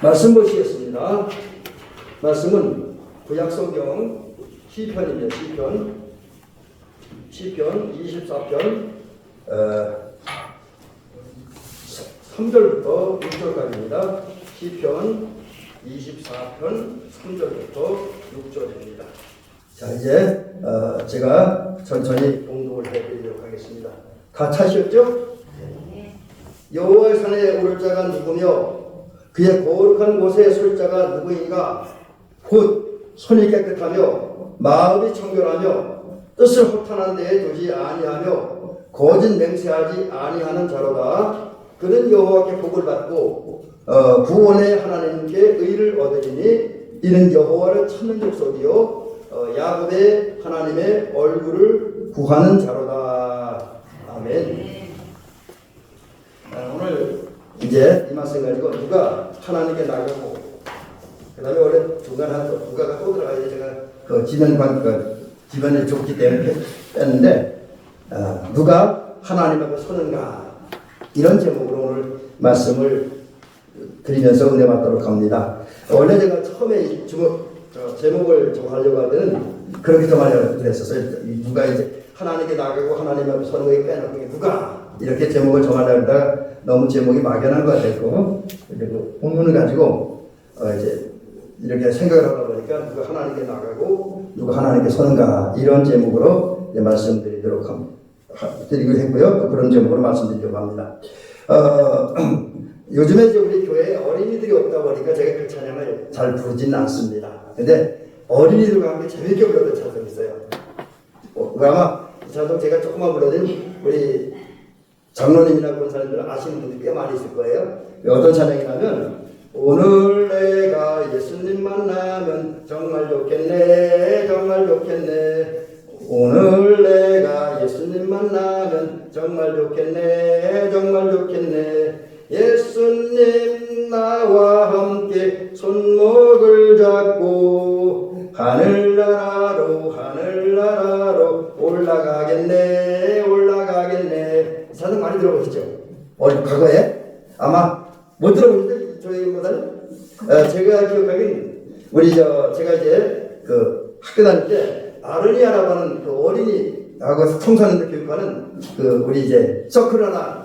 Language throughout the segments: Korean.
말씀 보시겠습니다. 말씀은 구약성경 시편입니다. 시편 24편 3절부터 6절까지입니다. 시편 24편 3절부터 6절입니다. 자, 이제 제가 천천히 봉독을 해드리도록 하겠습니다. 다 찾으셨죠? 여호와의 산에 오를 자가 누구며 그의 거룩한 곳에 설 자가 누구인가? 곧 손이 깨끗하며 마음이 청결하며 뜻을 허탄한 데에 두지 아니하며 거짓 맹세하지 아니하는 자로다. 그는 여호와께 복을 받고 구원의 하나님께 의를 얻으리니 이는 여호와를 찾는 족속이요 야곱의 하나님의 얼굴을 구하는 자로다. 아멘. 오늘 이제 이 말씀 가지고 누가 하나님께 나가고 그 다음에 원래 누가가 또 들어가야 제가 그 지면에 좋기 때문에 뺐는데 누가 하나님 앞에 서는가 이런 제목으로 오늘 말씀을 드리면서 은혜 받도록 합니다. 원래 제가 처음에 제목을 정하려고 할 때는 그렇게 정하려고 그랬었어요. 누가 이제 하나님께 나가고 하나님 앞에 서는 거에 빼놓고 누가 이렇게 제목을 정하려고 하다가 너무 제목이 막연한 것 같았고 그리고 본문을 가지고 이제 이렇게 생각을 하다 보니까 누가 하나님께 나가고 누가 하나님께 서는가 이런 제목으로 말씀드리고 했고요. 또 그런 제목으로 말씀드리려고 합니다. 요즘에 이제 우리 교회에 어린이들이 없다 보니까 제가 그 찬양을 잘 부르지는 않습니다. 근데 어린이들과 함께 재밌게 불렀던 찬송이 있어요. 아마 이 찬송 제가 조금만 불러도 우리 장로님이나 권사님들 아시는 분들이 꽤 많이 있을 거예요. 어떤 찬양이냐면 오늘 내가 예수님 만나면 정말 좋겠네 정말 좋겠네 오늘 내가 예수님 만나면 정말 좋겠네 정말 좋겠네 예수님 나와 함께 손목을 잡고 하늘나라로 올라가겠네 올라가겠네. 사실 많이 들어보시죠? 과거에 아마 못 들어보는데 저희보다는 제가 기억하기는 제가 이제 그 학교 다닐 때 아르니아라고 하는 그 어린이하고 청소년들 교육하는 그 우리 이제 서클 하나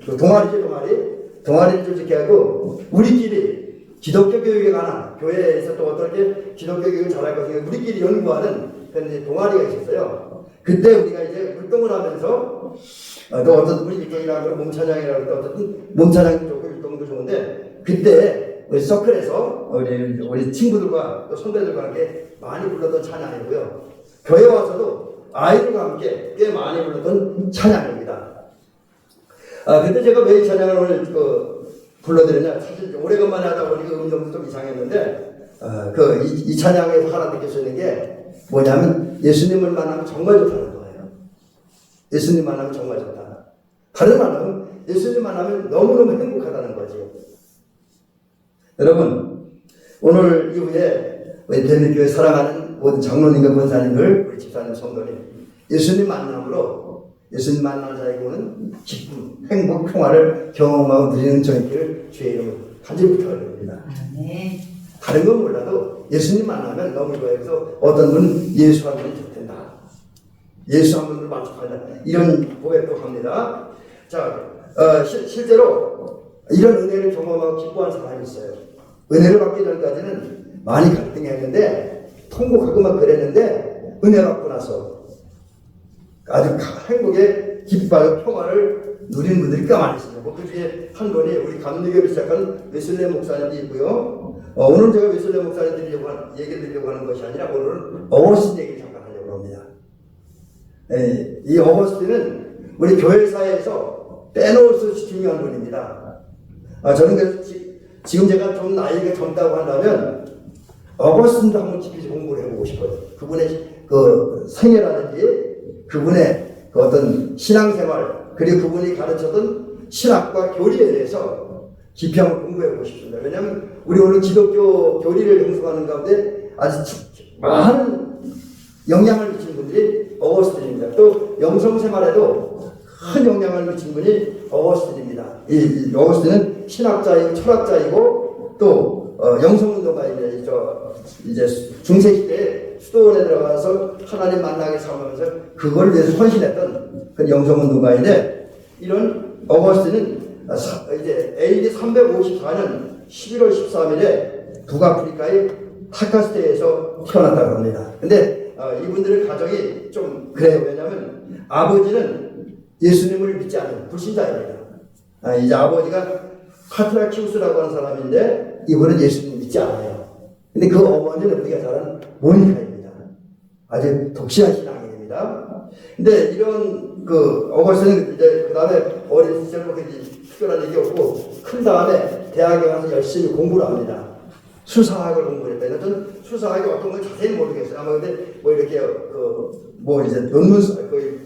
그 동아리를 조직해 하고 우리끼리 기독교 교육에 관한 교회에서 또 어떻게 기독교 교육을 잘할 것인가 우리끼리 연구하는 그런 동아리가 있었어요. 그때 우리가 이제 활동을 하면서 또 어떤 우리 일동이라고 몸찬양이라고 또 어떤 몸찬양 좋고 일동도 좋은데 그때 우리 서클에서 우리 친구들과 또 선배들과 함께 많이 불렀던 찬양이고요. 교회 와서도 아이들과 함께 꽤 많이 불렀던 찬양입니다. 근데 제가 왜 이 찬양을 오늘 불러드렸냐? 사실 오래간만에 하다 보니까 음정도 좀 이상했는데 이 찬양에서 하나 느낄 수 있는 게 뭐냐면 예수님을 만나면 정말 좋다는 거예요. 예수님 만나면 정말 좋다. 다른 말은 예수님 만나면 너무너무 행복하다는 거죠. 여러분 오늘 이후에 우리 대민교회 사랑하는 모든 장로님과 권사님들 우리 집사님 성도님 예수님 만남으로 예수님 만나는 자에게는 기쁨, 행복, 평화를 경험하고 누리는 저희들 주의 이름으로 간절히 부탁드립니다. 다른 건 몰라도 예수님 만나면 너무 좋아요. 그래서 어떤 분은 예수 한 분이 좋단다. 예수 한 분을 만족한다. 이런 고백도 합니다. 자, 실제로 이런 은혜를 경험하고 기뻐하는 사람이 있어요. 은혜를 받기 전까지는 많이 갈등했는데 통곡하고 막 그랬는데 은혜 받고 나서 아주 행복에 기뻐하고 평화를 누리는 분들이 꽤 많이 있습니다. 그 중에 한 분이 우리 감리교를 시작한 웨슬레 목사님도 있고요. 오늘 제가 웨슬레 목사님 얘기 드리려고 하는 것이 아니라 오늘은 어거스틴 얘기를 잠깐 하려고 합니다. 이 어거스틴은 우리 교회사에서 빼놓을 수 없이 중요한 분입니다. 저는 그래서 지금 제가 좀 나이가 젊다고 한다면 어거스틴도 한번 깊이 공부를 해보고 싶어요. 그분의 그 생애라든지 그분의 그 어떤 신앙생활 그리고 그분이 가르쳤던 신학과 교리에 대해서 깊이 한번 공부해보고 싶습니다. 왜냐하면 우리 오늘 기독교 교리를 형성하는 가운데 아주 많은 영향을 미친 분들이 어거스틴입니다. 또 영성생활에도 큰 영향을 미친 분이 어거스틴입니다. 이 어거스틴은 신학자이고 철학자이고 또 영성운동가 이제 중세 시대에 수도원에 들어가서 하나님 만나게 삼으면서 그걸 위해서 헌신했던 그 영성운동가인데, 이런 어거스틴은 이제 AD 354년 11월 13일에 북아프리카의 타카스테에서 태어났다고 합니다. 근데 이분들의 가정이 좀 그래요. 왜냐하면 아버지는 예수님을 믿지 않는 불신자입니다. 이제 아버지가 파트라키우스라고 하는 사람인데 이분은 예수님 믿지 않아요. 근데 그 어머니는 우리가 잘 아는 모니카입니다. 아주 독실한 신앙인입니다. 근데 이런 어거스틴은 이제 그 다음에 어린 시절부터 특별한 얘기 없고 큰 다음에 대학에 가서 열심히 공부를 합니다. 수사학을 공부했다. 저는 수사학이 어떤 건 자세히 모르겠어요. 아마 근데 뭐 이렇게 이제 논문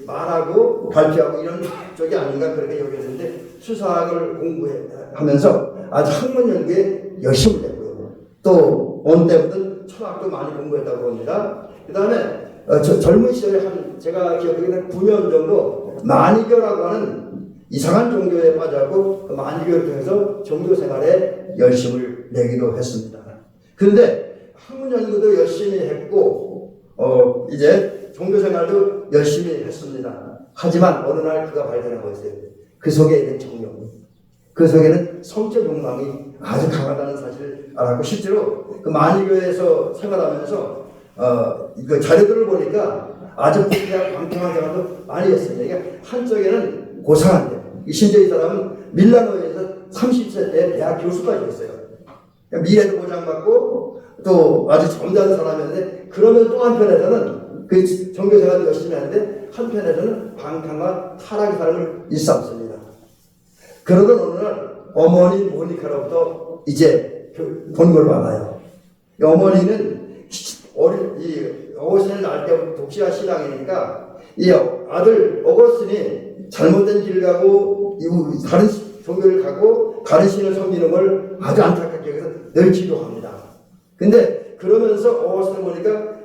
말하고 발표하고 이런 쪽이 아닌가 그렇게 여겼는데, 수사학을 공부하면서 아주 학문 연구에 열심히 했고요. 또 어느 때부터 철학도 많이 공부했다고 합니다. 그 다음에 젊은 시절에 제가 기억하기에는 9년 정도 만이교라고 하는 이상한 종교에 빠져갖고 그 만이교를 통해서 종교 생활에 열심을 내기도 했습니다. 그런데 학문 연구도 열심히 했고 이제 종교 생활도 열심히 했습니다. 하지만 어느 날 그가 발견한 거였어요. 그 속에 있는 정욕, 그 속에는 성적 욕망이 아주 강하다는 사실을 알았고, 실제로 그 만이교에서 생활하면서 그 자료들을 보니까 아주 부패하고 방탕한 생활도 많이 했습니다. 그러니까 한쪽에는 고상한데, 심지어 이 사람은 밀라노에서 30세 때 대학 교수까지 했어요. 그러니까 미래도 보장받고 또 아주 점잖은 사람이었는데, 그러면 또 한편에서는 그 종교생활도 열심히 하는데 한편에서는 방탕과 타락의 삶을 일삼습니다. 그러던 어느 날 어머니 모니카로부터 이제 본고를 받아요. 어머니는 어거스틴을 낳을 때부터 독실한 신앙이니까 이 아들 어거스틴이 잘못된 길을 가고 다른 종교를 가고 다른 신을 섬기는 걸 아주 안타깝게 여기서 늘 기도합니다. 근데 그러면서 어거스틴을 보니까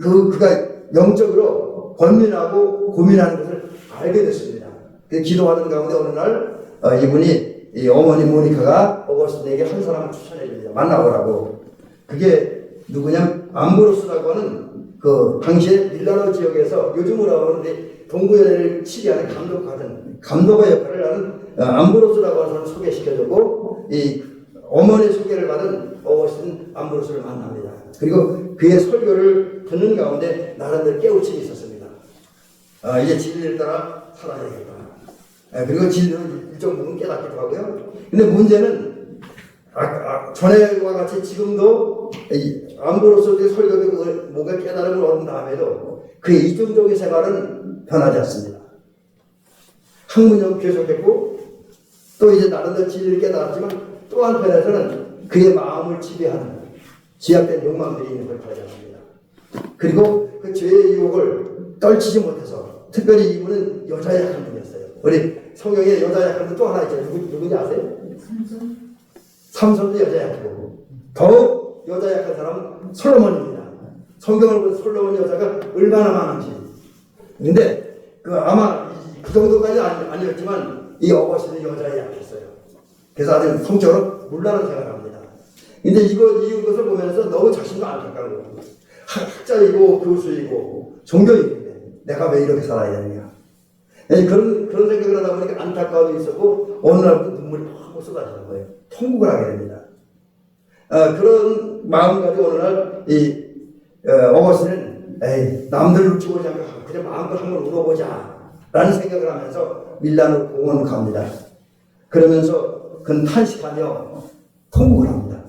그가 영적으로 번민하고 고민하는 것을 알게 됐습니다. 기도하는 가운데 어느 날 이분이 이 어머니 모니카가 어거스틴에게 한 사람을 추천해 줍니다. 만나보라고. 그게 누구냐? 암브로스라고 하는 그 당시에 밀라노 지역에서 요즘으로 하는데 동구연회를 치게 하는 감독의 역할을 하는 암브로스라고 하는 사람을 소개시켜줬고, 이 어머니 소개를 받은 어거스틴 암브로스를 만납니다. 그리고 그의 설교를 듣는 가운데 나름대로 깨우침이 있었습니다. 이제 진리를 따라 살아야겠다. 그리고 진리는 일정 부분 깨닫기도 하고요. 근데 문제는 전에와 같이 지금도 암브로스의 설교도 뭔가 깨달음을 얻은 다음에도 그의 이중적인 생활은 변하지 않습니다. 학문형 계속했고 또 이제 나름대로 진리를 깨달았지만 또 한편에서는 그의 마음을 지배하는 지약된 욕망들이 있는 걸 발견합니다. 그리고 그 죄의 유혹을 떨치지 못해서, 특별히 이분은 여자의 약한 분이었어요. 우리 성경에 여자 약한 분 또 하나 있죠. 누군지 아세요? 삼손도 여자 약하고, 더욱 여자 약한 사람은 솔로몬입니다. 성경을 보면 솔로몬 여자가 얼마나 많은지. 근데 아마 그 정도까지는 아니었지만 이 어거스틴은 여자에 약했어요. 그래서 아주 성적으로 물란한 생활을 합니다. 근데 이것을 보면서 너무 자신도 안타까워. 학자이고 교수이고 종교인인데 내가 왜 이렇게 살아야 되느냐. 그런 생각을 하다 보니까 안타까움이 있었고 어느 날부터 눈물이 팍 쏟아지는 거예요. 통곡을 하게 됩니다. 그런 마음 가지고 어느 날 어거스틴은 남들을 눈치 보지 않고 그냥 마음껏 한번 울어보자 라는 생각을 하면서 밀라노 공원을 갑니다. 그러면서 그는 탄식하며 통곡을 합니다.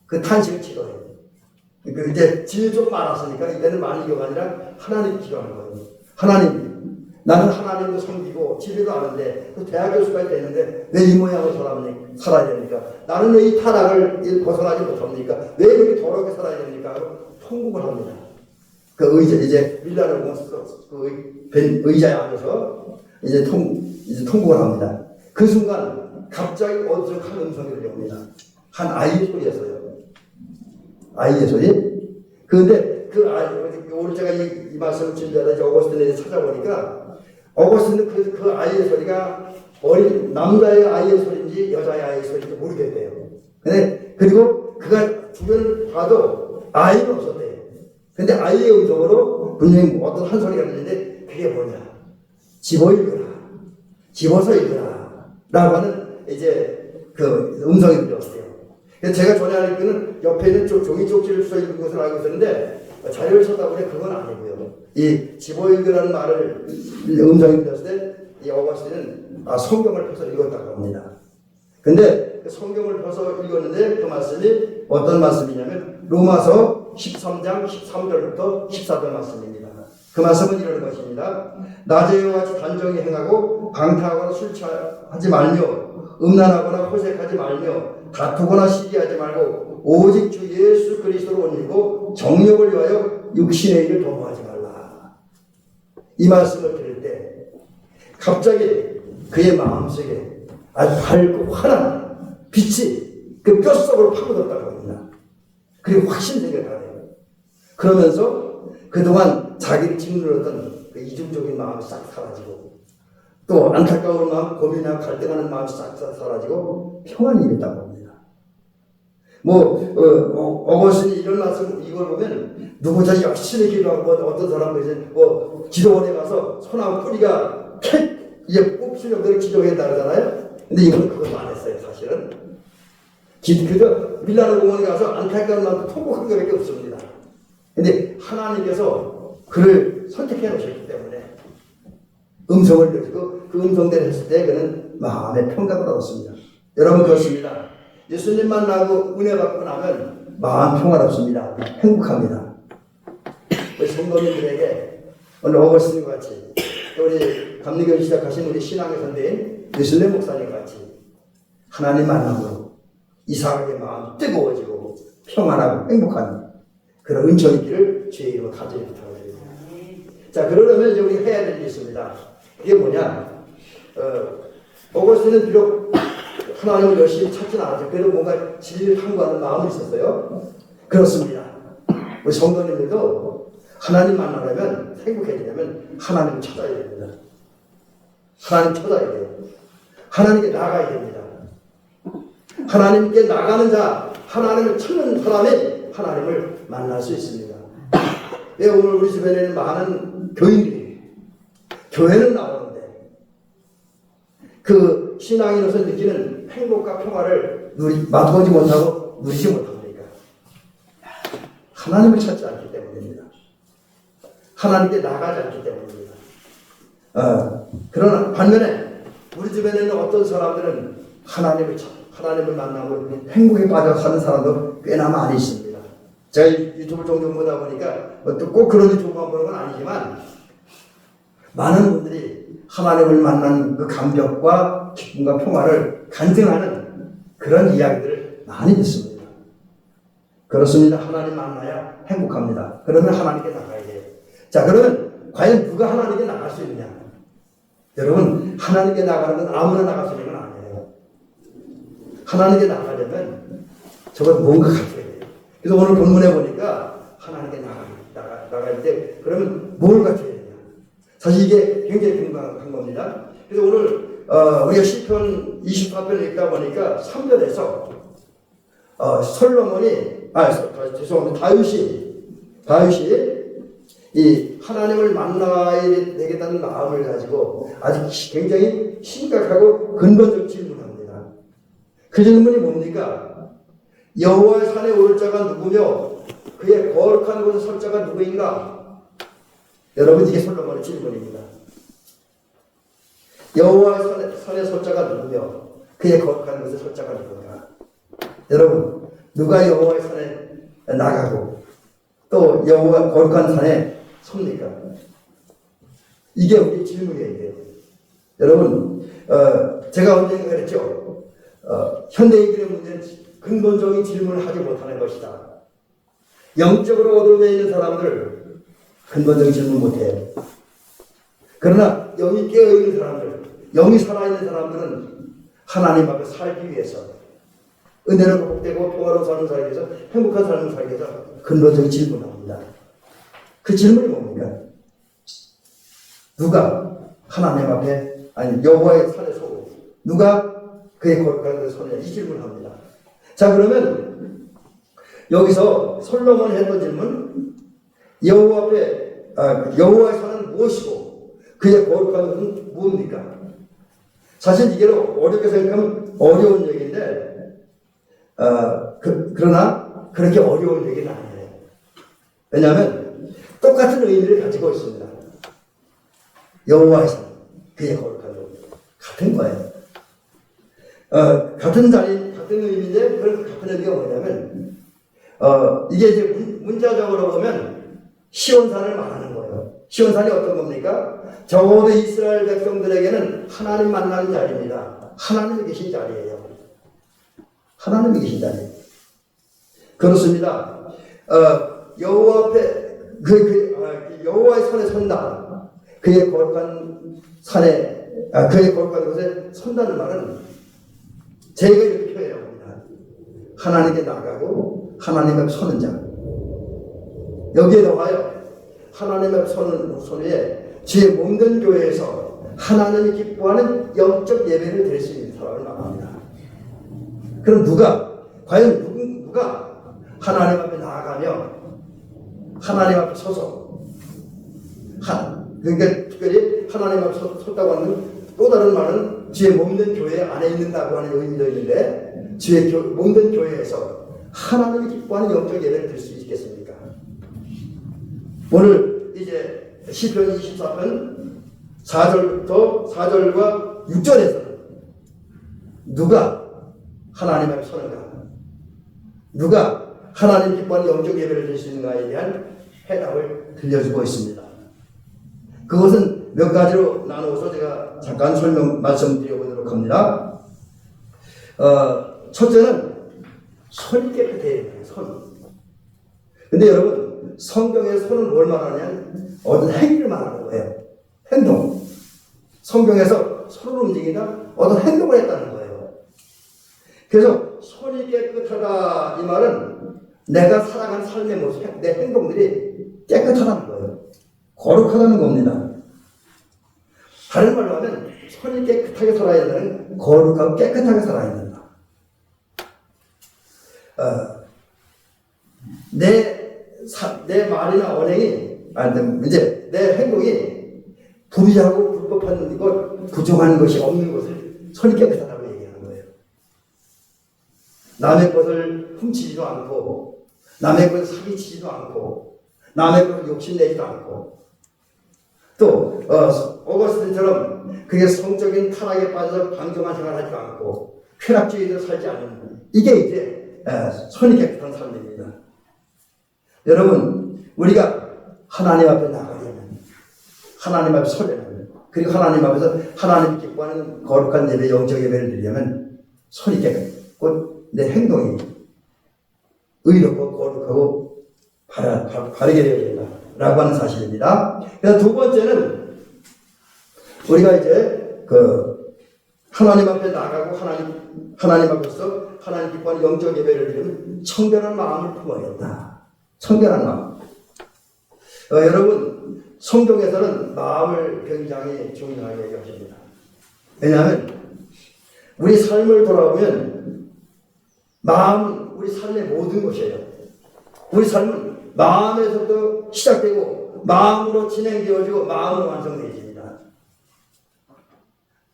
그 탄식을 치료해요. 이제 진리 조금 알았으니까 이때는 만이교가 아니라 하나님 기도하는 거예요. 하나님, 나는 하나님도 섬기고 진리도 아는데 또 대학 교수까지 되는데 왜 이 모양으로 살아야 됩니까? 나는 왜 이 타락을 벗어나지 못합니까? 왜 이렇게 더럽게 살아야 됩니까? 통곡을 합니다. 그 이제 밀라노 그 의자에 앉아서 이제 통곡을 합니다. 그 순간 갑자기 어디서 큰 음성이 들려옵니다. 한 아이의 소리였어요. 아이의 소리? 그런데 그 아이, 오늘 제가 이 말씀을 준비하다 어거스틴에 찾아보니까 어거스틴은 그 아이의 소리가 어린 남자의 아이의 소리인지 여자의 아이의 소리인지 모르겠대요. 근데 그리고 그가 주변을 봐도 아이는 없었대요. 근데 아이의 음성으로 분명히 어떤 한 소리가 들리는데 그게 뭐냐? 집어 읽어라. 집어서 읽어라. 라고 하는 이제 그 음성이 들렸어요. 그래서 제가 전에 알기로는 옆에 있는 종이 쪽지를 써 읽은 것을 알고 있었는데 자료를 썼다 보니 그건 아니고요. 이 집어 읽으라는 말을 음성이 들렸을 때 이 어거스틴은 성경을 펴서 읽었다고 합니다. 근데 그 성경을 펴서 읽었는데 그 말씀이 어떤 말씀이냐면 로마서 13장 13절부터 14절 말씀입니다. 그 말씀은 이런 것입니다. 낮에와 같이 단정히 행하고 방탕하거나 술 취하지 말며 음란하거나 호색하지 말며 다투거나 시기하지 말고 오직 주 예수 그리스도로 올리고 정욕을 위하여 육신의 일을 도모하지 말라. 이 말씀을 들을 때 갑자기 그의 마음속에 아주 밝고 환한 빛이 그 뼛속으로 파고들었다고 합니다. 그리고 확신이 생겼다고요. 그러면서 그동안 자기를 짓눌렀던 그 이중적인 마음이 싹 사라지고 또 안타까운 마음, 고민하고 갈등하는 마음이 싹 사라지고 평안이 임했다고 합니다. 어거스틴이 이런 말씀 이걸 보면 누구자 열심히 기도하고 어떤 사람들이 기도원에 가서 소나무 뿌리가 이제 뽑힐 정도로 기도했다 그러잖아요. 근데 이분은 그것도 안 했어요, 사실은. 그저 밀라노 공원에 가서 안타까운 마음 통곡한 것밖에 없습니다. 근데 하나님께서 그를 선택해 놓으셨기 때문에 음성을 들으시고 그 음성대로 했을 때 그는 마음의 평강을 얻었습니다. 여러분 그렇습니다. 예수님 만나고 은혜 받고 나면 마음 평화롭습니다. 행복합니다. 우리 성도님들에게 오늘 어거스틴과 같이 우리 감리교를 시작하신 우리 신앙의 선배인 르슬레 목사님 같이 하나님 만남으로 이 사람의 마음이 뜨거워지고 평안하고 행복한 그런 은총 있기를 주의 이름으로 간절히 부탁드립니다. 자, 그러려면 이제 우리가 해야 될 게 있습니다. 그게 뭐냐? 어거스틴은 비록 하나님을 열심히 찾지는 않았죠. 그래도 뭔가 진리를 탐구하는 마음이 있었어요. 그렇습니다. 우리 성도님들도 하나님 만나려면 행복해지려면 하나님을 찾아야 됩니다. 하나님 찾아야 돼요. 하나님께 나가야 됩니다. 하나님께 나가는 자, 하나님을 찾는 사람이 하나님을 만날 수 있습니다. 왜 오늘 우리 주변에는 많은 교인들이 교회는 나오는데 그 신앙인으로서 느끼는 행복과 평화를 맛보지 못하고 누리지 못합니까? 하나님을 찾지 않기 때문입니다. 하나님께 나가지 않기 때문입니다. 그러나 반면에 우리 주변에는 어떤 사람들은 하나님을 만나고 행복에 빠져 사는 사람도 꽤나 많이 있습니다. 제가 유튜브를 종종 보다 보니까 또 꼭 그런 유튜브만 보는 건 아니지만 많은 분들이 하나님을 만난 그 감격과 기쁨과 평화를 간증하는 그런 이야기들을 많이 듣습니다. 그렇습니다. 하나님 만나야 행복합니다. 그러면 하나님께 나가야 돼요. 자, 그러면 과연 누가 하나님께 나갈 수 있느냐? 여러분, 하나님께 나가는 건 아무나 나갈 수 있는 건 아니에요. 하나님께 나가려면 저건 뭔가 갖춰야 돼요. 그래서 오늘 본문에 보니까 하나님께 나갈 때 그러면 뭘 갖춰야 되냐? 사실 이게 굉장히 궁금한 겁니다. 그래서 오늘 우리가 시편 24편 읽다 보니까 3절에서 다윗이 이 하나님을 만나야 되겠다는 마음을 가지고 아주 굉장히 심각하고 근본적 질문을 합니다. 그 질문이 뭡니까? 여호와의 산에 오를 자가 누구며 그의 거룩한 곳에 설 자가 누구인가? 여러분, 이게 솔로몬의 질문입니다. 여호와의 산에 설 자가 누구며 그의 거룩한 곳에 설 자가 누구인가? 여러분, 누가 여호와의 산에 나가고 또 여호와 거룩한 산에 섭니까? 이게 우리 질문이에요. 여러분, 제가 언젠가 그랬죠. 현대인들의 문제는 근본적인 질문을 하지 못하는 것이다. 영적으로 어둠에 있는 사람들 근본적인 질문 못해요. 그러나 영이 깨어있는 사람들, 영이 살아있는 사람들은 하나님 앞에 살기 위해서 은혜로 복되고 평화로 사는 살기 위해서 행복한 삶을 살기 위해서 근본적인 질문을 합니다. 그 질문이 뭡니까? 누가 하나님 앞에 여호와의 산에 서고 누가 그의 거룩한 곳에 서느냐, 이 질문을 합니다. 자, 그러면 여기서 솔로몬이 했던 질문, 여호와 앞에 여호와의 산은 무엇이고 그의 거룩한 것은 무엇입니까? 사실 이게 어렵게 생각하면 어려운 얘기인데 그러나 그렇게 어려운 얘기는 아니에요. 왜냐하면 똑같은 의미를 가지고 있습니다. 여호와의 산, 그의 거룩한 것 같은 거예요. 같은 자리, 같은 의미인데 그 같은 의미가 뭐냐면 이게 이제 문자적으로 보면 시온산을 말하는 거예요. 시온산이 어떤 겁니까? 적어도 이스라엘 백성들에게는 하나님 만나는 자리입니다. 하나님이 계신 자리예요. 하나님이 계신 자리예요. 그렇습니다. 여호와 앞에 여호와의 산에 선다. 그의 거룩한 산에 그의 거룩한 곳에 선다는 말은 제가 이렇게 표현합니다. 하나님께 나가고 하나님 앞에 서는 자. 여기에 더하여 하나님 앞에 서는 후에 주의 몸된 교회에서 하나님이 기뻐하는 영적 예배를 드릴 수 있는 사람을 말합니다. 그럼 과연 누가 하나님 앞에 나아가며 하나님 앞에 서서 그러니까 특별히 하나님 앞에 섰다고 하는 또 다른 말은 주의 몸된 교회 안에 있는다고 하는 의미도 있는데 주의 몸된 교회에서 하나님이 기뻐하는 영적 예배를 드릴 수 있겠습니까? 오늘 이제 시편 24편 4절과 6절에서는 누가 하나님 앞에 서는가? 누가 하나님 기뻐하는 영적 예배를 드릴 수 있는가에 대한 해답을 들려주고 있습니다. 그것은 몇 가지로 나누어서 제가 잠깐 말씀드려보도록 합니다. 첫째는 손이 깨끗해야 돼요. 손. 근데 여러분, 성경의 손은 뭘 말하냐면 어떤 행위를 말하는 거예요. 행동. 성경에서 손을 움직이다 어떤 행동을 했다는 거예요. 그래서 손이 깨끗하다 이 말은 내가 살아간 삶의 모습, 내 행동들이 깨끗하다는 거예요. 거룩하다는 겁니다. 다른 말로 하면 손이 깨끗하게 살아야 된다는 거룩하고 깨끗하게 살아야 된다. 내 말이나 언행이 이제 내 행동이 불의하고 불법한 것, 부정한 것이 없는 것을 손이 깨끗하다고 얘기하는 거예요. 남의 것을 훔치지도 않고, 남의 것을 사기치지도 않고, 남의 것을 욕심내지도 않고, 또 어거스틴처럼 그게 성적인 타락에 빠져서 방종한 생활을 하지 않고 쾌락주의로 살지 않는 이게 이제 손이 깨끗한 삶입니다. 여러분, 우리가 하나님 앞에 나가려면, 하나님 앞에 서려면, 그리고 하나님 앞에서 하나님이 기뻐하는 거룩한 예배, 영적 예배를 드리려면 손이 깨끗하고 내 행동이 의롭고 거룩하고 바르게 되어야 된다라고 하는 사실입니다. 그래서 두 번째는 우리가 이제 하나님 앞에 나가고 하나님 앞에서 하나님 기뻐하는 영적 예배를 드리면 청결한 마음을 품어야 한다. 청결한 마음. 여러분, 성경에서는 마음을 굉장히 중요하게 얘기하십니다. 왜냐하면 우리 삶을 돌아보면 마음은 우리 삶의 모든 것이에요. 우리 삶은 마음에서부터 시작되고 마음으로 진행되어지고 마음으로 완성되어집니다.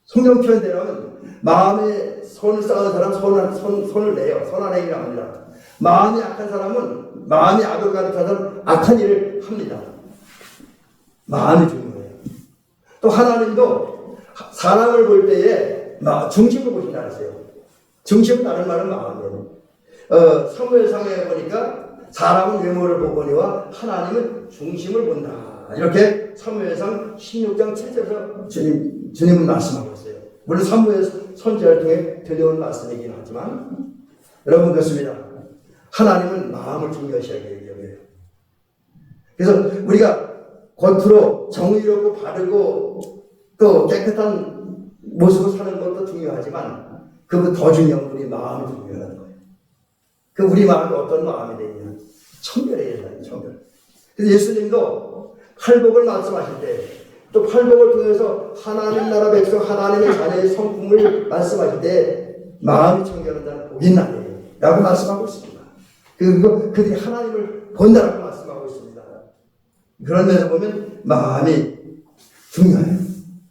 성경 표현대로 하면 마음에 손을 쌓은 사람 손을 내요. 선한 행위를 합니다. 마음이 악한 사람은 마음이 악을 가득한 사람은 악한 일을 합니다. 마음이 중요해요. 또 하나님도 사람을 볼 때에 중심을 보신다 그랬어요. 중심은 다른 말은 마음이에요. 사무엘상에 보니까 사람은 외모를 보거니와 하나님은 중심을 본다. 이렇게 사무엘상 16장 7절에서 주님은 말씀하고 있어요. 물론 사무엘 선지자를 통해 들려온 말씀이긴 하지만 여러분 그렇습니다. 하나님은 마음을 중요시하게 여겨요. 그래서 우리가 겉으로 정의롭고 바르고 또 깨끗한 모습으로 사는 것도 중요하지만 그보다 더 중요한 우리 마음이 중요하다는 거예요. 그 우리 마음이 어떤 마음이 되냐? 청결해야 된다. 청결. 그래서 예수님도 팔복을 말씀하실 때 또 팔복을 통해서 하나님 나라 백성 하나님의 자녀의 성품을 말씀하실 때 마음이 청결한다는 복이 있나요? 라고 말씀하고 있습니다. 그리고 그들이 하나님을 본다라고 말씀하고 있습니다. 그런 면에서 보면 마음이 중요해요.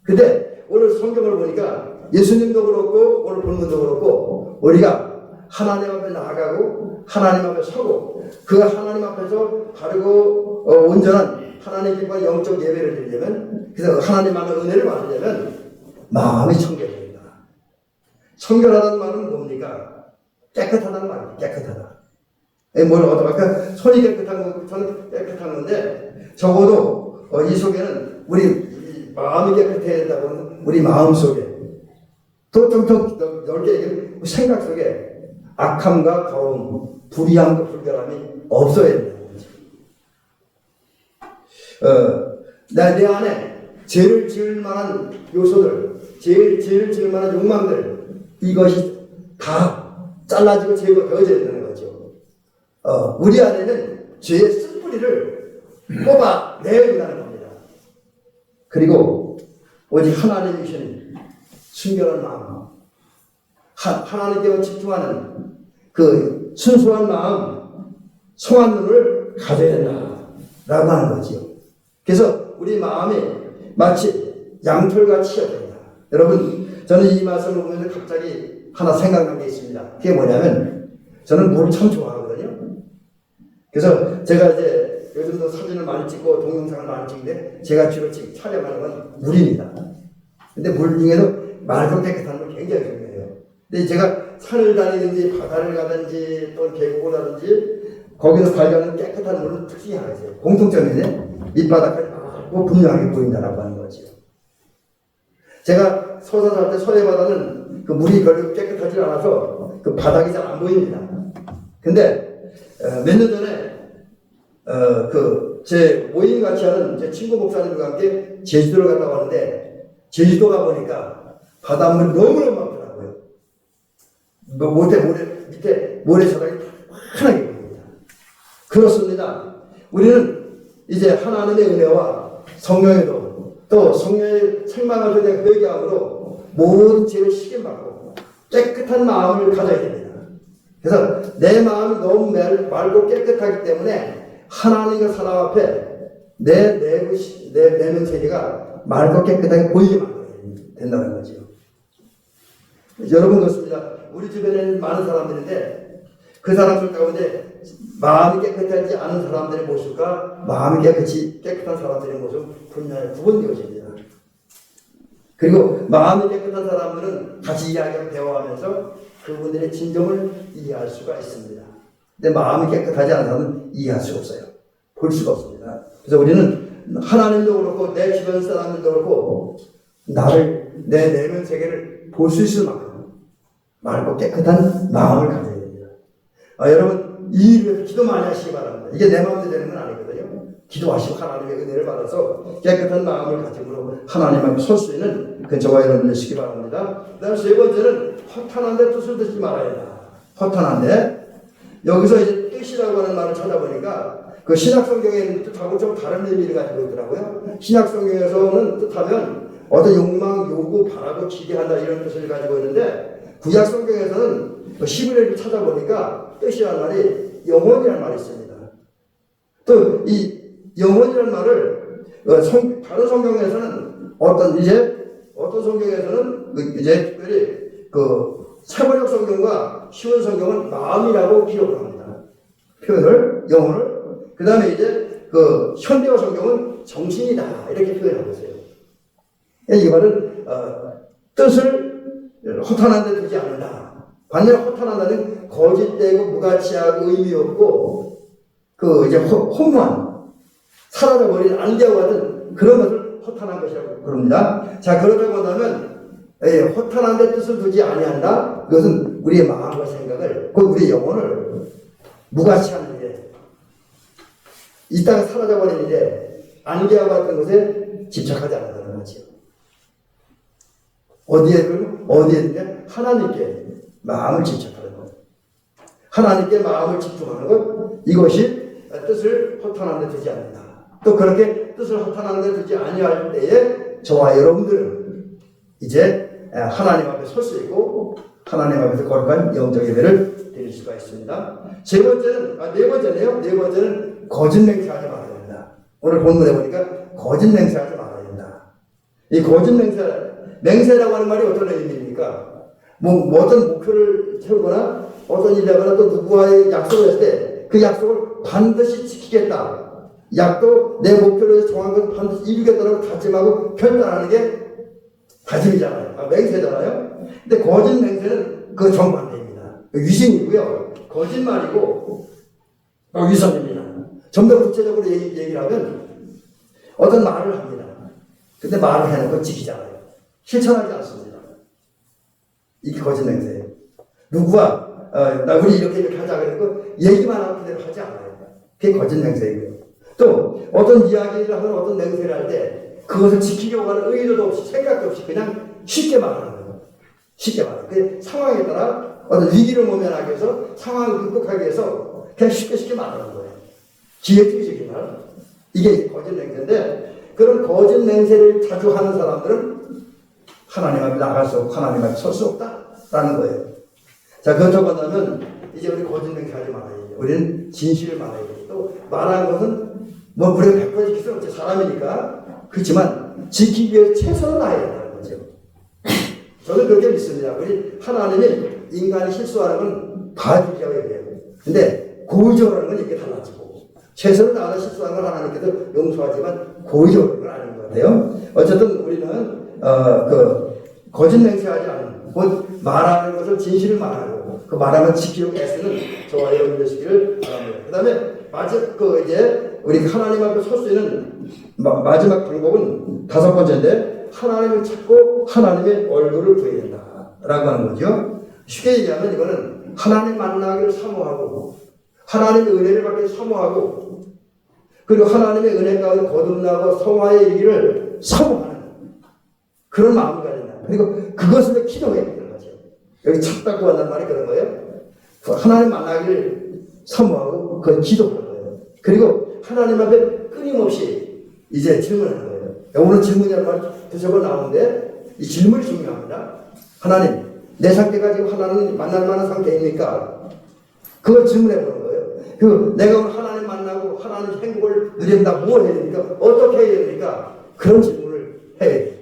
근데 오늘 성경을 보니까 예수님도 그렇고 오늘 본문도 그렇고 우리가 하나님 앞에 나아가고 하나님 앞에 서고 그 하나님 앞에서 바르고 온전한 하나님과 영적 예배를 드리려면 그래서 하나님만의 은혜를 받으려면 마음이 청결해야 됩니다. 청결하다는 말은 뭡니까? 깨끗하다는 말입니다. 깨끗하다. 뭘 어떻게 손이 깨끗한 거, 저는 깨끗한 건데 적어도 이 속에는 우리 마음이 깨끗해야 된다고 하면 우리 마음 속에 또 좀 더 넓게 얘기하면 생각 속에 악함과 더움, 불의함과 불결함이 없어야 된다는 거죠. 내 안에 죄를 지을 만한 요소들, 죄를 지을 만한 욕망들, 이것이 다 잘라지고 제거되어져야 되는 거죠. 우리 안에는 죄의 쓴뿌리를 뽑아내야 된다는 겁니다. 그리고 오직 하나님이신 순결한 마음, 하나님께 집중하는 그 순수한 마음, 성한 눈을 가져야 된다라고 하는 거죠. 그래서 우리 마음이 마치 양털같이 됩니다. 여러분, 저는 이 말씀을 보면서 갑자기 하나 생각난 게 있습니다. 그게 뭐냐면 저는 물을 참 좋아하거든요. 그래서 제가 이제 요즘도 사진을 많이 찍고 동영상을 많이 찍는데 제가 주로 촬영하는 건 물입니다. 근데 물 중에도 맑고 깨끗한 건 굉장히 중요해요. 근데 제가 산을 다니든지 바다를 가든지 또 계곡을 가든지 거기서 발견하는 깨끗한 물은 특히 하나 있어요. 공통점인데 밑바닥까지 맑고 분명하게 보인다라고 하는 거죠. 제가 서서 살 때 서해 바다는 그 물이 별로 깨끗하지 않아서 그 바닥이 잘 안 보입니다. 근데 몇 년 전에 제 모임 같이 하는 제 친구 목사님과 함께 제주도를 갔다 왔는데 제주도 가보니까 바닷물이 너무너무 많더라고요. 밑에 모래사장이 환하게 보입니다. 그렇습니다. 우리는 이제 하나님의 은혜와 성령의 또 성령의 책망을 통해 회개함으로 모든 죄를 시김받고 깨끗한 마음을 가져야 됩니다. 그래서 내 마음이 너무 맑고 깨끗하기 때문에 하나님과 사람 앞에 내 내면 세계가 맑고 깨끗하게 보이게 만들어야 된다는 거죠. 여러분 그렇습니다. 우리 주변에는 많은 사람들인데 그 사람들 가운데 마음이 깨끗하지 않은 사람들의 모습과 마음이 깨끗한 사람들의 모습 분명히 구분되어집니다. 그리고 마음이 깨끗한 사람들은 같이 이야기하고 대화하면서 그분들의 진정을 이해할 수가 있습니다. 근데 마음이 깨끗하지 않은 사람은 이해할 수가 없어요. 볼 수가 없습니다. 그래서 우리는 하나님도 그렇고 내 주변 사람들도 그렇고 내 내면 세계를 볼 수 있을 만큼 맑고 깨끗한 마음을 가져야 됩니다. 여러분 이 일을 위해서 기도 많이 하시기 바랍니다. 이게 내 마음대로 되는 건 아니거든요. 기도하시고 하나님의 은혜를 받아서 깨끗한 마음을 가짐으로 하나님 앞에 설 수 있는 저와 여러분 되시기 바랍니다. 그 다음 세 번째는 허탄한데 뜻을 듣지 말아야 한다. 허탄한데 여기서 이제 뜻이라고 하는 말을 찾아보니까 그 신약성경에 있는 뜻하고 좀 다른 의미를 가지고 있더라고요. 신약성경에서는 뜻하면 어떤 욕망, 요구, 바라고, 기대한다 이런 뜻을 가지고 있는데 구약성경에서는 히브리어를 찾아보니까 뜻이라는 말이 영혼이라는 말이 있습니다. 또 이 영혼이라는 말을 다른 성경에서는 어떤 성경에서는 이제 특별히 세번역 성경과 시원 성경은 마음이라고 기록을 합니다. 표현을 영혼을 그 다음에 이제 현대어 성경은 정신이다 이렇게 표현하고 있어요. 이 말은 뜻을 허탄한 데 두지 않는다. 반면에 허탄한다는 거짓되고 무가치하고 의미 없고 이제 허무한 사라져버린 안개와 같은 그런 것을 허탄한 것이라고 그럽니다. 자, 그렇다고 한다면 허탄한 데 뜻을 두지 아니한다. 그것은 우리의 마음과 생각을 우리의 영혼을 무가치하는 일에 이 땅에 사라져버린 일에 안개와 같은 것에 집착하지 않는다는 거죠. 어디에 하나님께 마음을 집착하는 것, 하나님께 마음을 집중하는 것, 이것이 뜻을 허탄한 데 두지 않는다. 또 그렇게 뜻을 허탄한 데 두지 아니할 때에 저와 여러분들은 이제 하나님 앞에 설 수 있고 하나님 앞에서 거룩한 영적 예배를 드릴 수가 있습니다. 네 번째는 거짓 맹세하지 말아야 된다. 오늘 본문에 보니까 거짓 맹세하지 말아야 된다. 이 거짓 맹세라고 하는 말이 어떤 의미입니까? 어떤 목표를 세우거나 어떤 일을 하거나 또 누구와의 약속을 했을 때 그 약속을 반드시 지키겠다. 약도 내 목표를 정한 것 반드시 이루겠다라고 다짐하고 결단하는 게 다짐이잖아요. 맹세잖아요. 근데 거짓 맹세는 그 정반대입니다. 위신이고요. 거짓말이고 위선입니다. 좀 더 구체적으로 얘기를 하면 어떤 말을 합니다. 근데 말을 해놓고 지키잖아요. 실천하지 않습니다. 이게 거짓 맹세예요. 누구와 우리 이렇게 하자 그랬고 얘기만 하고 그대로 하지 않아요. 그게 거짓 맹세이고요. 또 어떤 이야기를 하거나 어떤 맹세를 할 때 그것을 지키려고 하는 의도도 없이 생각도 없이 그냥 쉽게 말하는 거예요. 쉽게 말하는 거예요. 그 상황에 따라 어떤 위기를 모면하기 위해서 상황을 극복하기 위해서 그냥 쉽게 말하는 거예요. 기획적이지 말. 이게 거짓 맹세인데 그런 거짓 맹세를 자주 하는 사람들은 하나님 앞에 나갈 수 없고 하나님 앞에 설 수 없다라는 거예요. 자, 그렇다고 한다면 이제 우리 거짓 맹세하지 말아야죠. 우리는 진실을 말해야죠. 또 말하는 것은 우리가 100% 지킬 수는 없죠. 사람이니까. 그렇지만 지키기 위해 최선을 다해야 된다는 거죠. 저는 그렇게 믿습니다. 우리 하나님이 인간이 실수하는 건 봐주기라고 얘기해요. 근데 고의적으로 하는 건 이렇게 달라지고 최선을 다하는 실수하는 건 하나님께서 용서하지만 고의적으로 하는 건 아닌 것 같아요. 어쨌든 우리는 거짓 맹세하지 않는 곧 말하는 것을 진실을 말하고 그 말하면 지키려고 애쓰는 저와 여러분 되시기를 바랍니다. 그 다음에 이제 우리 하나님 앞에 설 수 있는 마지막 방법은 5번째인데 하나님을 찾고 하나님의 얼굴을 구해야 된다라고 하는 거죠. 쉽게 얘기하면 이거는 하나님 만나기를 사모하고 하나님의 은혜를 받기를 사모하고 그리고 하나님의 은혜 가운데 거듭나고 성화에 이르기를 사모하는 그런 마음을 가진다. 그리고 그것을 기도해야 되는 거죠. 여기 찾다고 한다는 말이 그런 거예요. 하나님 만나기를 사모하고 그걸 기도하는 거예요. 그리고 하나님 앞에 끊임없이 이제 질문하는 거예요. 오늘 질문이라는 말이 두세 번 나오는데 이 질문이 중요합니다. 하나님, 내 상태가 지금 하나님 만날 만한 상태입니까? 그걸 질문해 보는 거예요. 내가 오늘 하나님 만나고 하나님 행복을 누린다. 뭘 해야 됩니까? 어떻게 해야 됩니까? 그런 질문을 해야 돼요.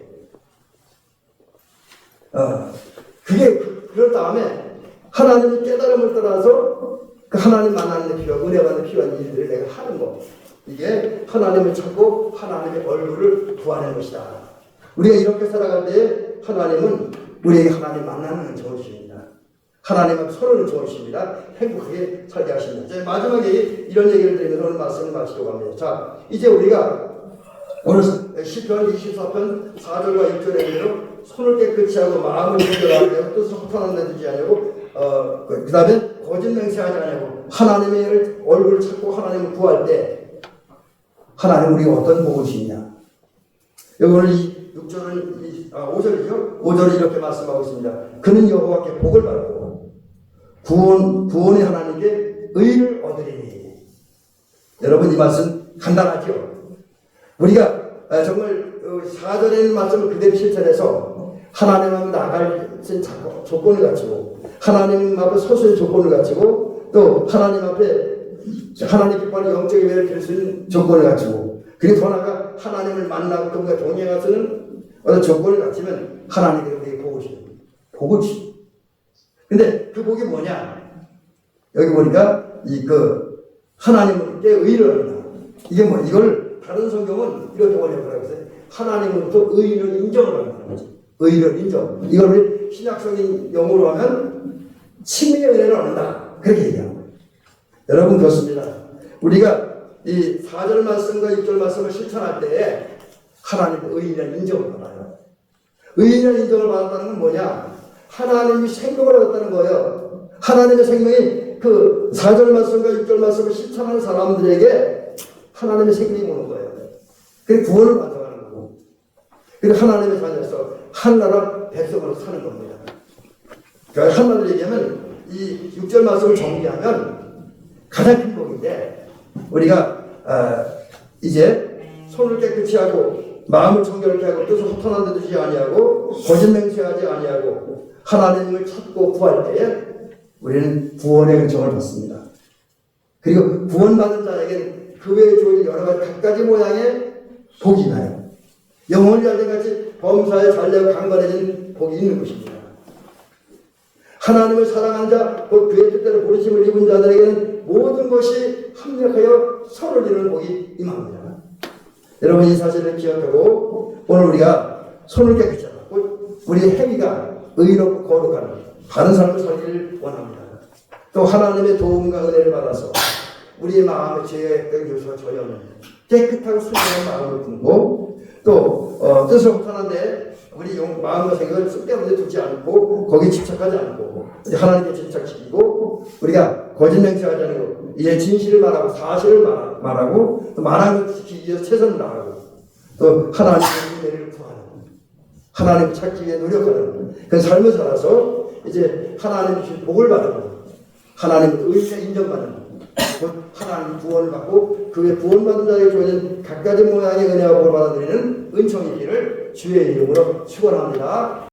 그럴 다음에 하나님의 깨달음을 따라서 그 하나님 만나는 데 필요한, 은혜 받는 필요한 일들을 내가 하는 거. 이게 하나님을 찾고 하나님의 얼굴을 구하는 것이다. 우리가 이렇게 살아갈 때 하나님은 우리에게 하나님 만나는 좋으십니다. 하나님 앞에 서로는 좋으십니다. 행복하게 살게 하십니다. 마지막에 이런 얘기를 드리면서 오늘 말씀을 마치려고 합니다. 자, 이제 우리가 오늘 시편 24편 4절과 6절에 손을 깨끗이 하고 마음을 정결하게 뜻을 허탄한 데 두지 아니하고 그 다음에 거짓 맹세하지 아니하고 하나님의 얼굴을 찾고 하나님을 구할 때 하나님 우리가 어떤 복을 주시냐. 여기 오늘 이 6절은 5절이죠. 5절이 이렇게 말씀하고 있습니다. 그는 여호와께 복을 받고 구원의 하나님께 의를 얻으리니. 여러분 이 말씀 간단하죠. 우리가 정말 4절에 있는 말씀을 그대로 실천해서 하나님 앞에 나갈 조건을 갖추고 하나님 앞에 서서히 조건을 갖추고 또 하나님 앞에 하나님 기뻐하는 영적인 은혜를 드릴 수 있는 조건을 갖추고 그리고 더 나아가 하나님을 만나고 그분과 동행할 수 있는 어떤 조건을 갖추면 하나님께서 우리에게 복을 주십니다. 근데 그 복이 뭐냐? 여기 보니까 하나님께 의를 얻는다. 이게 이걸 다른 성경은 이렇게 번역을 했어요. 하나님으로부터 의를 인정을 받는 거죠. 의를 인정. 이걸 우리 신약성인 용어로 하면 칭의의 은혜를 얻는다. 그렇게 얘기합니다. 여러분 그렇습니다. 우리가 이 4절 말씀과 6절 말씀을 실천할 때에 하나님의 의인이라는 인정을 받아요. 의인이라는 인정을 받았다는 건 뭐냐? 하나님이 생명을 얻었다는 거예요. 하나님의 생명이 그 4절 말씀과 6절 말씀을 실천하는 사람들에게 하나님의 생명이 오는 거예요. 그리고 구원을 완성하는 거고 그리고 하나님의 자녀로서 하나나라 백성으로 사는 겁니다. 그러니까 한마디로 얘기하면 이 6절 말씀을 정리하면 가장 큰 복인데 우리가 이제 손을 깨끗이 하고 마음을 정결케 하고 뜻을 허탄한 데 두지 아니하고 거짓 맹세하지 아니하고 하나님을 찾고 구할 때에 우리는 구원의 은총을 받습니다. 그리고 구원받은 자에게는 그 외에 주어진 여러 가지 갖가지 모양의 복이 있나요? 영혼이 알든같이 범사에 잘되고 강건해진 복이 있는 것입니다. 하나님을 사랑하는 자, 곧 그의 뜻대로 부르심을 입은 자들에게는 모든 것이 합력하여 서로를 이루는 복이 임합니다. 여러분 이 사실을 기억하고 오늘 우리가 손을 깨끗이 하고 우리의 행위가 의롭고 거룩한 바른 삶을 살기를 원합니다. 또 하나님의 도움과 은혜를 받아서 우리의 마음의 죄의 요소가 전혀 없는 깨끗하고 순수한 마음을 품고 또 뜻을 못하는데 우리 마음과 생각을 쓸데없는 데 두지 않고 거기에 집착하지 않고 하나님께 집착시키고 우리가 거짓 맹세하지 않고 이제 진실을 말하고 사실을 말하고 또 말하는 것을 지키기 위해서 최선을 다하고 또 하나님의 은혜를 구하는 하나님을 찾기 위해 노력하는 그 삶을 살아서 이제 하나님의 주신 복을 받고 하나님의 의가 인정받는 곧 하나님 구원을 받고 그의 구원받은 자에게 주어진 갖가지 모양의 은혜와 복을 받아들이는 은총이 있기를 주의 이름으로 축원합니다.